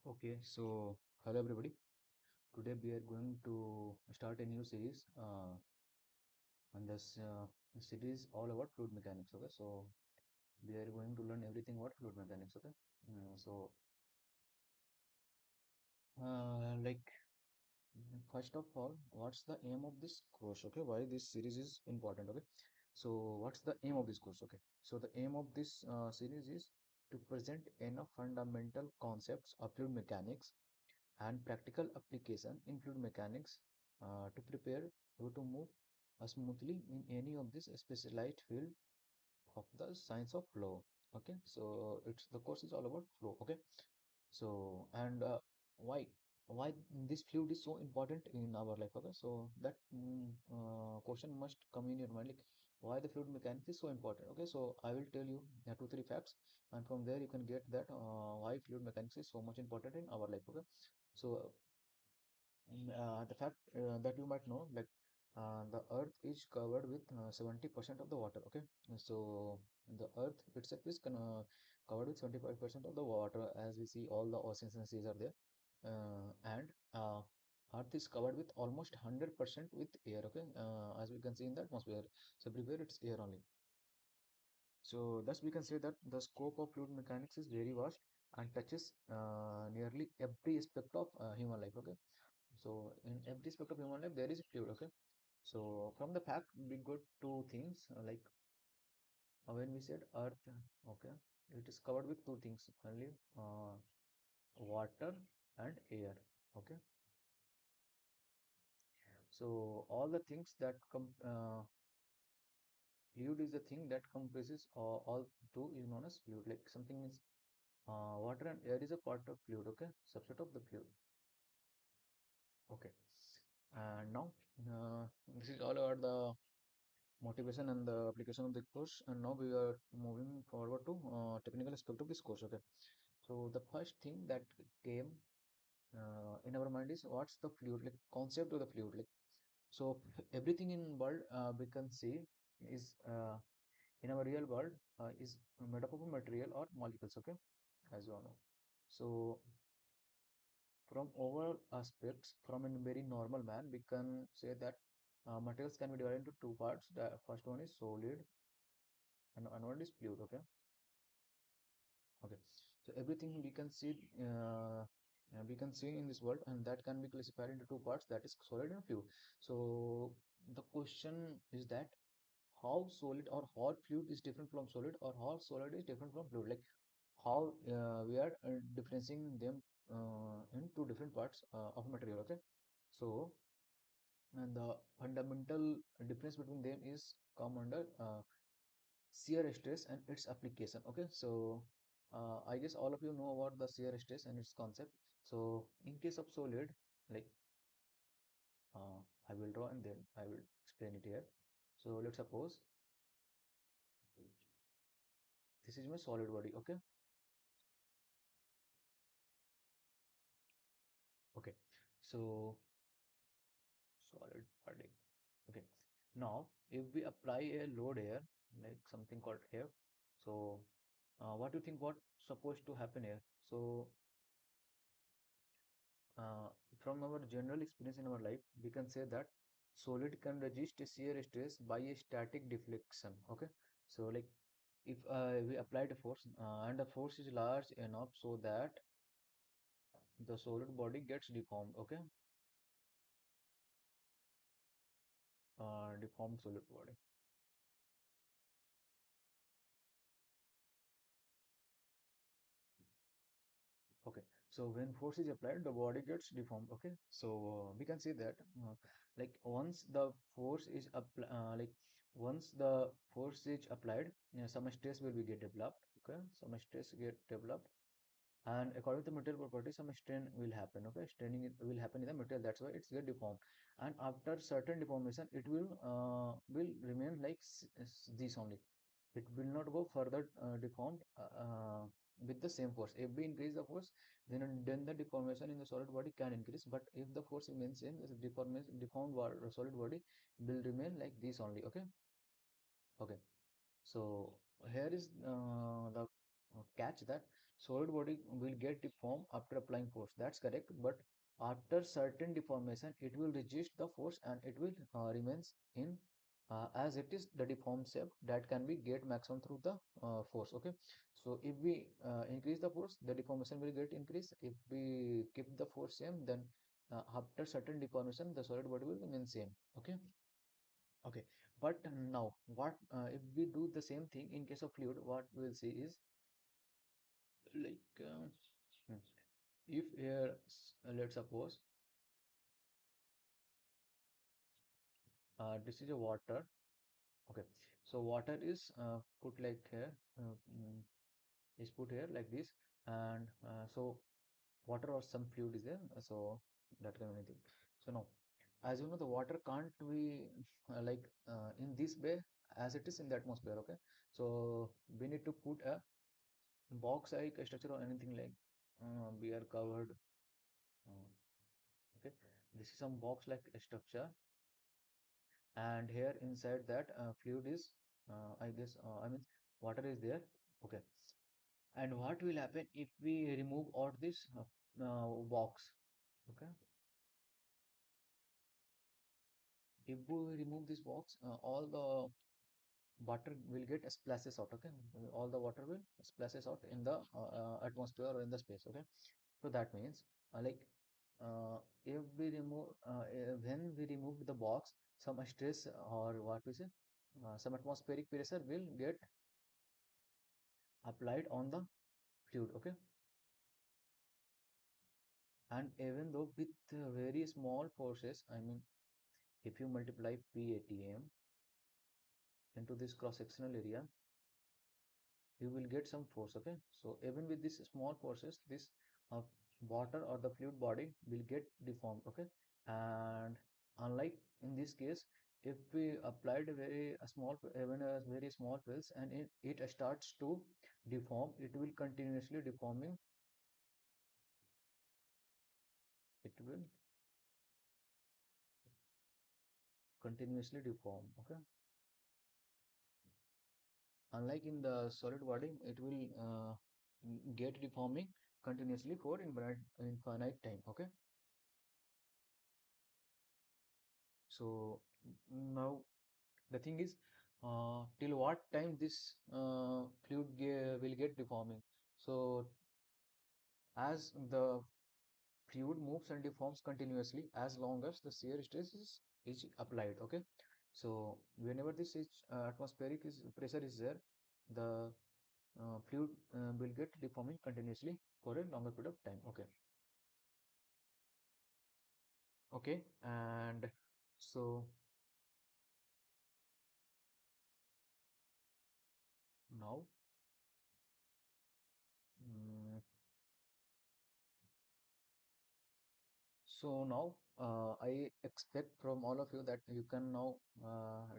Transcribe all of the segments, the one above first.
Okay, so hello everybody. Today we are going to start a new series, and this series all about fluid mechanics. Okay, so we are going to learn everything about fluid mechanics. Okay, like first of all, what's the aim of this course? Okay, why this series is important? Okay, so what's the aim of this course? Okay, so the aim of this series is to present enough fundamental concepts of fluid mechanics and practical application in fluid mechanics to prepare you to move smoothly in any of this specialized field of the science of flow. Okay, so it's the course is all about flow. Okay, so and why why this fluid is so important in our life. Okay, so that question must come in your mind, like why the fluid mechanics is so important. Okay, so I will tell you two three facts, and from there you can get that why fluid mechanics is so much important in our life. Okay, so the fact that you might know, like the earth is covered with 70% of the water. Okay, so the earth itself is covered with 75% of the water, as we see all the oceans and seas are there. And earth is covered with almost 100% with air. Okay, as we can see in the atmosphere, so everywhere it's air only. So thus we can say that the scope of fluid mechanics is very vast and touches nearly every aspect of human life. Okay, so in every aspect of human life, there is a fluid. Okay. So from the fact, we got two things, like when we said Earth, okay, it is covered with two things only, water and air. Okay. So all the things that come, fluid is the thing that comprises all two is known as fluid. Like something is water and air is a part of fluid. Okay, subset of the fluid. Okay. And now this is all about the motivation and the application of the course, and now we are moving forward to technical aspect of this course. Okay, so the first thing that came in our mind is what's the fluid, like concept of the fluid. Like so everything in world we can see is in our real world is made up of a material or molecules. Okay, as you all know. So from overall aspects, from a very normal man, we can say that materials can be divided into two parts. The first one is solid and another one is fluid. Okay. Okay, so everything we can see in this world, and that can be classified into two parts, that is solid and fluid. So the question is that how solid or how fluid is different from solid, or how solid is different from fluid. Like how we are differentiating them in two different parts of material. Okay, so and the fundamental difference between them is come under shear stress and its application. Okay, so I guess all of you know about the shear stress and its concept. So in case of solid, like uh, I will draw and then I will explain it here. So let's suppose this is my solid body. Okay, okay, so solid body. Okay, now if we apply a load here, like something called here, so what do you think what supposed to happen here? So uh, from our general experience in our life, we can say that solid can resist a shear stress by a static deflection. Okay, so like if we applied a force and the force is large enough so that the solid body gets deformed. Okay, deformed solid body. Okay, so when force is applied, the body gets deformed. Okay, so we can say that like once the force is like once the force is applied, some stress will be get developed. Okay, some stress get developed, and according to material property, some strain will happen. Okay, straining it will happen in the material. That's why it's get deformed. And after certain deformation, it will remain like this only. It will not go further deformed with the same force. If we increase the force, then the deformation in the solid body can increase. But if the force remains same, the deformation deformed solid body will remain like this only. Okay, okay. So here is the catch that solid body will get deformed after applying force. That's correct. But after certain deformation, it will resist the force and it will remains in as it is the deformed shape that can be get maximum through the force. Okay. So if we increase the force, the deformation will get increase. If we keep the force same, then after certain deformation, the solid body will remain same. Okay. Okay. But now, what if we do the same thing in case of fluid? What we'll see is like hmm, if here let's suppose this is a water. Okay, so water is put like here, is put here like this, and so water or some fluid is there, so that kind of anything. So now, as you know, the water can't be in this way as it is in the atmosphere. Okay, so we need to put a box like a structure or anything like we are covered. uh, okay, this is some box like a structure, and here inside that fluid is I guess I mean water is there. Okay, and what will happen if we remove all this box? Okay, if we remove this box, all the water will get splashes out. Okay, all the water will splashes out in the atmosphere or in the space. Okay, so that means like if we remove when we remove the box, some stress or what we say some atmospheric pressure will get applied on the fluid. Okay, and even though with very small forces, I mean if you multiply PATM into this cross sectional area, you will get some force. Okay, so even with these small forces, this uh, water or the fluid body will get deformed. Okay, and unlike in this case, if we applied a very a small even a very small pills and it starts to deform, it will continuously deforming. It will continuously deform. Okay, unlike in the solid body, it will get deforming continuously for infinite time. Okay, so now the thing is till what time this will get deforming. So as the fluid moves and deforms continuously as long as the shear stress is applied. Okay, so whenever this is atmospheric is pressure is there, the fluid will get deforming continuously for a longer period of time. Okay, okay, and so now mm, so now I expect from all of you that you can now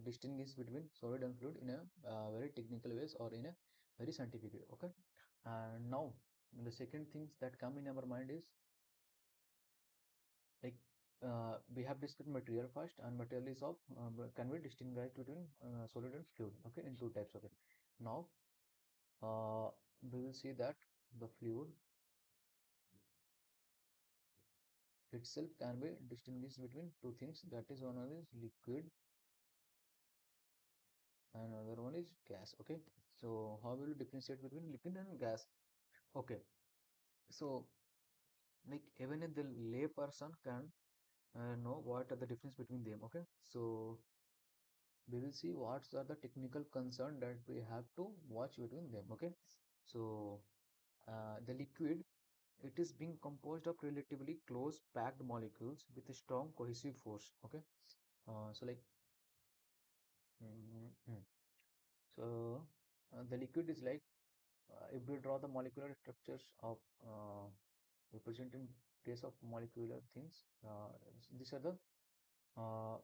distinguish between solid and fluid in a very technical ways or in a very scientific way. Okay, and now the second things that come in our mind is like we have discussed material first, and material is of can we distinguish between solid and fluid. Okay, in two types. Okay, now we will see that the fluid itself can be distinguished between two things, that is one is liquid and another one is gas. Okay, so how will you differentiate between liquid and gas? Okay, so like even if the lay person can know what are the difference between them. Okay, so we will see what are the technical concern that we have to watch between them. Okay, so the liquid, it is being composed of relatively close packed molecules with a strong cohesive force. Okay, so like mm, mm. so the liquid is like if we draw the molecular structures of representing case of molecular things, these are the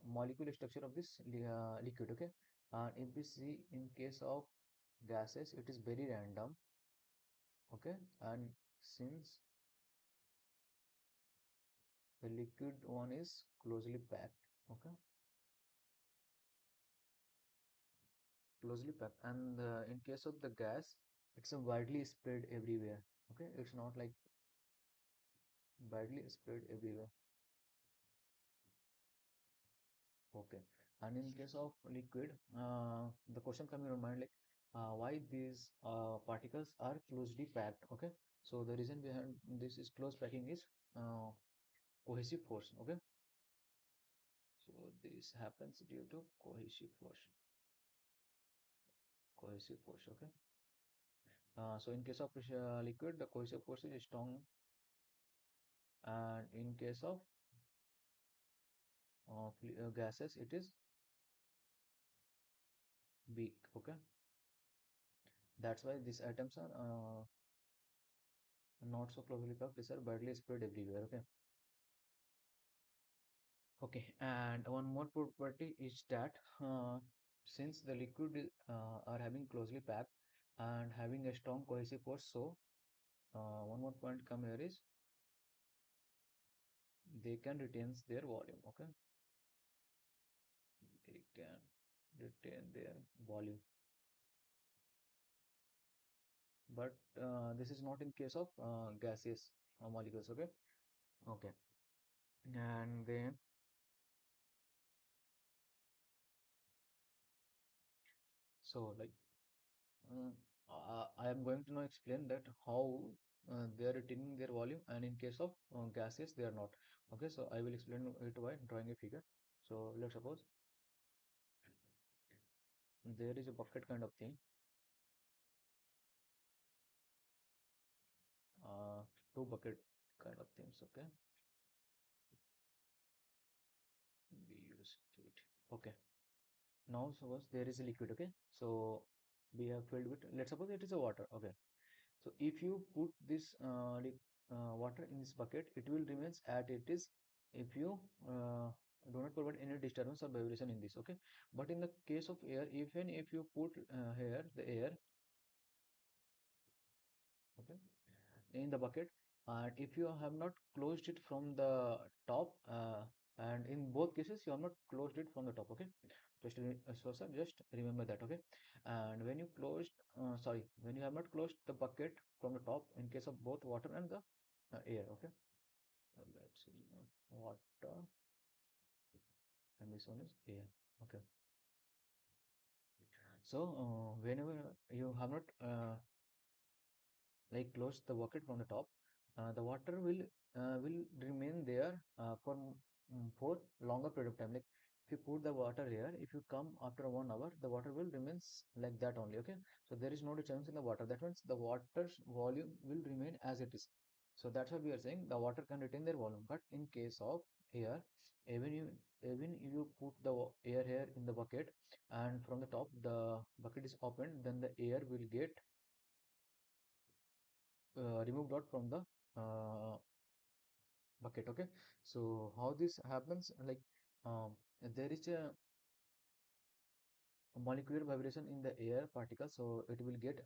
molecular structure of this liquid. Okay, and if we see in case of gases, it is very random. Okay, and since the liquid one is closely packed. Okay, closely packed, and in case of the gas, It's a widely spread everywhere. Okay, it's not like widely spread everywhere. Okay, and in case of liquid, the question come in your mind like why these particles are closely packed. Okay, so the reason behind this is close packing is uh, cohesive force. Okay, so this happens due to cohesive force. Cohesive force. Okay, so in case of liquid, the cohesive force is strong, and in case of gases, it is weak. Okay, that's why these atoms are not so closely packed. These are widely spread everywhere. Okay. Okay, and one more property is that since the liquid are having closely packed and having a strong cohesive force, so one more point come here is they can retain their volume. Okay, they can retain their volume, but this is not in case of gaseous molecules. Okay, okay, and then like Uh, I am going to now explain that how they are retaining their volume, and in case of gases, they are not. Okay, so I will explain it by drawing a figure. So let's suppose there is a bucket kind of thing, uh, two bucket kind of things. Okay, we use it. Okay, now suppose there is a liquid. Okay, so we have filled with. Let's suppose it is a water. Okay, so if you put this water in this bucket, it will remains at it is if you do not provide any disturbance or vibration in this. Okay, but in the case of air, even if you put here the air, okay, in the bucket, and if you have not closed it from the top, and in both cases you have not closed it from the top. Okay, so sir, just remember that. Okay, and when you closed sorry, when you have not closed the bucket from the top in case of both water and the air. Okay, let's see, water and this one is air. Okay, so whenever you have not like close the bucket from the top, the water will remain there for longer period of time. Like if you put the water here, if you come after 1 hour, the water will remains like that only. Okay, so there is no change in the water. That means the water's volume will remain as it is. So that's why we are saying the water can retain their volume. But in case of air, even you even you put the air here in the bucket, and from the top the bucket is opened, then the air will get removed out from the uh, bucket. Okay, so how this happens, like um, there is a molecular vibration in the air particle, so it will get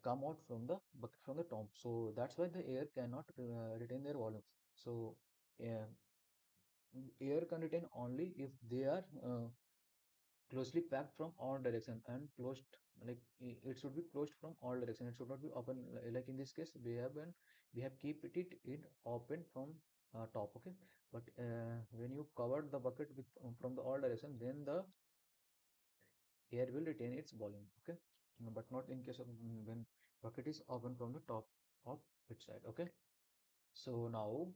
come out from the bucket from the top. So that's why the air cannot retain their volume. So uh, air can retain only if they are closely packed from all direction and closed, like it should be closed from all direction. It should not be open, like in this case we have keep it in open from top. Okay, but when you cover the bucket with from the all direction, then the air will retain its volume. Okay, but not in case of when bucket is open from the top of its side. Okay, so now